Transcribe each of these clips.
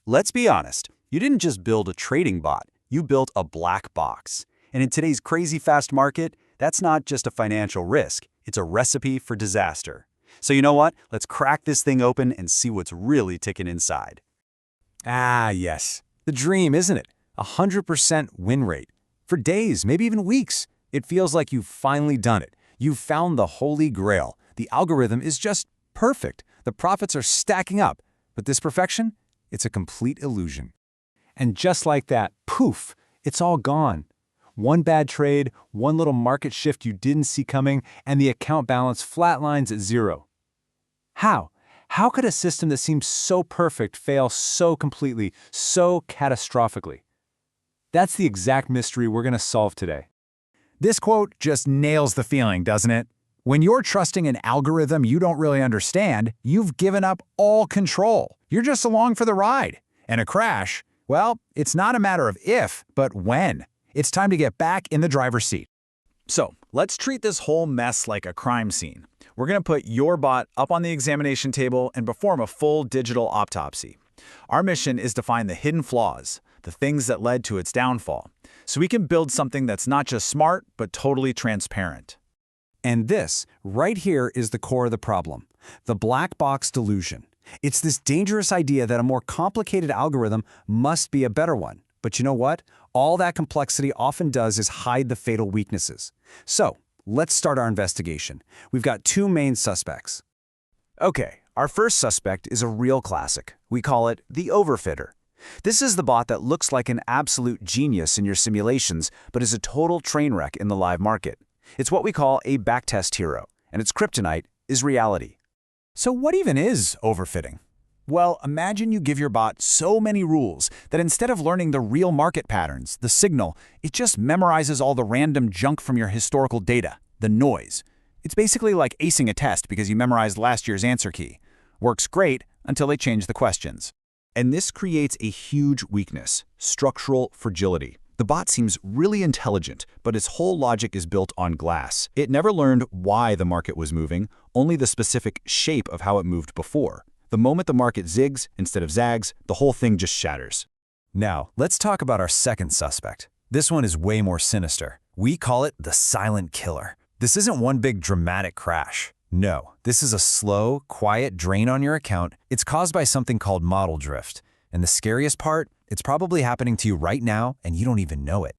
Let's be honest, you didn't just build a trading bot, you built a black box. And in today's crazy fast market, that's not just a financial risk, it's a recipe for disaster. So you know what? Let's crack this thing open and see what's really ticking inside. Ah, yes. The dream, isn't it? 100% win rate. For days, maybe even weeks. It feels like you've finally done it. You've found the holy grail. The algorithm is just perfect. The profits are stacking up. But this perfection? It's a complete illusion. And just like that, poof, it's all gone. One bad trade, one little market shift you didn't see coming, and the account balance flatlines at zero. How? How could a system that seems so perfect fail so completely, so catastrophically? That's the exact mystery we're going to solve today. This quote just nails the feeling, doesn't it? When you're trusting an algorithm you don't really understand, you've given up all control. You're just along for the ride. And a crash, well, it's not a matter of if, but when. It's time to get back in the driver's seat. So, let's treat this whole mess like a crime scene. We're going to put your bot up on the examination table and perform a full digital autopsy. Our mission is to find the hidden flaws, the things that led to its downfall, so we can build something that's not just smart, but totally transparent. And this, right here, is the core of the problem. The black box delusion. It's this dangerous idea that a more complicated algorithm must be a better one. But you know what? All that complexity often does is hide the fatal weaknesses. So, let's start our investigation. We've got two main suspects. Okay, our first suspect is a real classic. We call it the overfitter. This is the bot that looks like an absolute genius in your simulations, but is a total train wreck in the live market. It's what we call a backtest hero, and its kryptonite is reality. So what even is overfitting? Well, imagine you give your bot so many rules that instead of learning the real market patterns, the signal, it just memorizes all the random junk from your historical data, the noise. It's basically like acing a test because you memorized last year's answer key. Works great until they change the questions. And this creates a huge weakness, structural fragility. The bot seems really intelligent, but its whole logic is built on glass. It never learned why the market was moving, only the specific shape of how it moved before. The moment the market zigs instead of zags, the whole thing just shatters. Now, let's talk about our second suspect. This one is way more sinister. We call it the silent killer. This isn't one big dramatic crash. No, this is a slow, quiet drain on your account. It's caused by something called model drift. And the scariest part, it's probably happening to you right now and you don't even know it.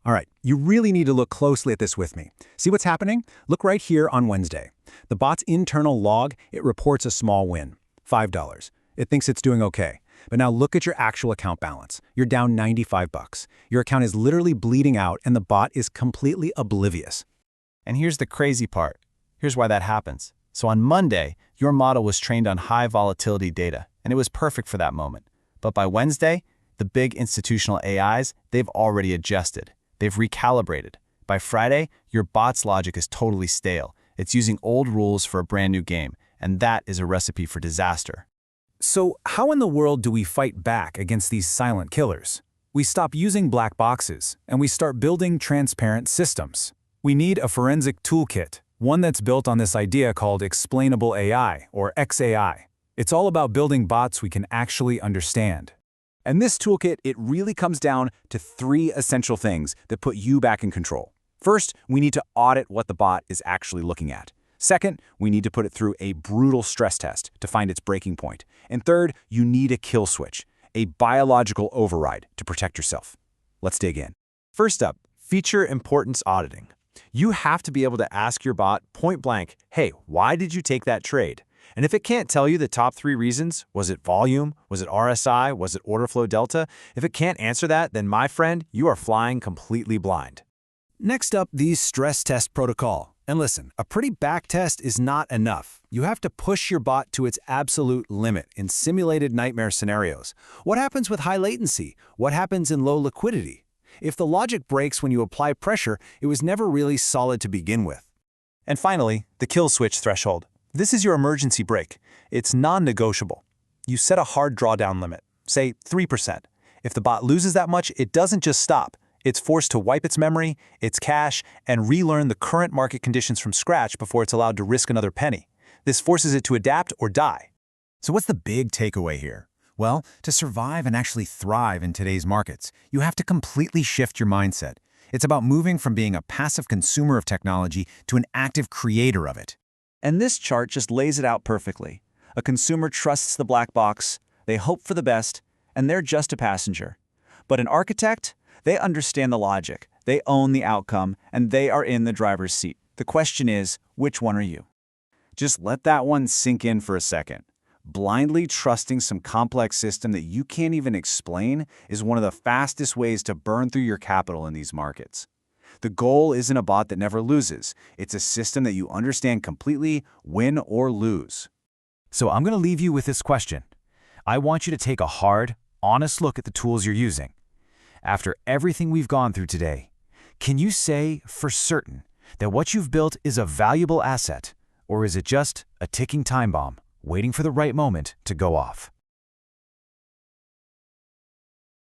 All right, you really need to look closely at this with me. See what's happening? Look right here on Wednesday. The bot's internal log, it reports a small win, $5. It thinks it's doing okay. But now look at your actual account balance. You're down $95. Your account is literally bleeding out and the bot is completely oblivious. And here's the crazy part. Here's why that happens. So on Monday, your model was trained on high volatility data, and it was perfect for that moment. But by Wednesday, the big institutional AIs, they've already adjusted. They've recalibrated. By Friday, your bot's logic is totally stale. It's using old rules for a brand new game, and that is a recipe for disaster. So how in the world do we fight back against these silent killers? We stop using black boxes, and we start building transparent systems. We need a forensic toolkit, one that's built on this idea called explainable AI, or XAI. It's all about building bots we can actually understand. And this toolkit, it really comes down to three essential things that put you back in control. First, we need to audit what the bot is actually looking at. Second, we need to put it through a brutal stress test to find its breaking point. And third, you need a kill switch, a biological override to protect yourself. Let's dig in. First up, feature importance auditing. You have to be able to ask your bot point blank, hey, why did you take that trade? And if it can't tell you the top 3 reasons, was it volume, was it RSI, was it order flow delta? If it can't answer that, then my friend, you are flying completely blind. Next up, the stress test protocol. And listen, a pretty back test is not enough. You have to push your bot to its absolute limit in simulated nightmare scenarios. What happens with high latency? What happens in low liquidity? If the logic breaks when you apply pressure, it was never really solid to begin with. And finally, the kill switch threshold. This is your emergency brake. It's non-negotiable. You set a hard drawdown limit, say 3%. If the bot loses that much, it doesn't just stop. It's forced to wipe its memory, its cache, and relearn the current market conditions from scratch before it's allowed to risk another penny. This forces it to adapt or die. So what's the big takeaway here? Well, to survive and actually thrive in today's markets, you have to completely shift your mindset. It's about moving from being a passive consumer of technology to an active creator of it. And this chart just lays it out perfectly. A consumer trusts the black box, they hope for the best, and they're just a passenger. But an architect, they understand the logic, they own the outcome, and they are in the driver's seat. The question is, which one are you? Just let that one sink in for a second. Blindly trusting some complex system that you can't even explain is one of the fastest ways to burn through your capital in these markets. The goal isn't a bot that never loses. It's a system that you understand completely, win or lose. So I'm going to leave you with this question. I want you to take a hard, honest look at the tools you're using. After everything we've gone through today, can you say for certain that what you've built is a valuable asset, or is it just a ticking time bomb waiting for the right moment to go off?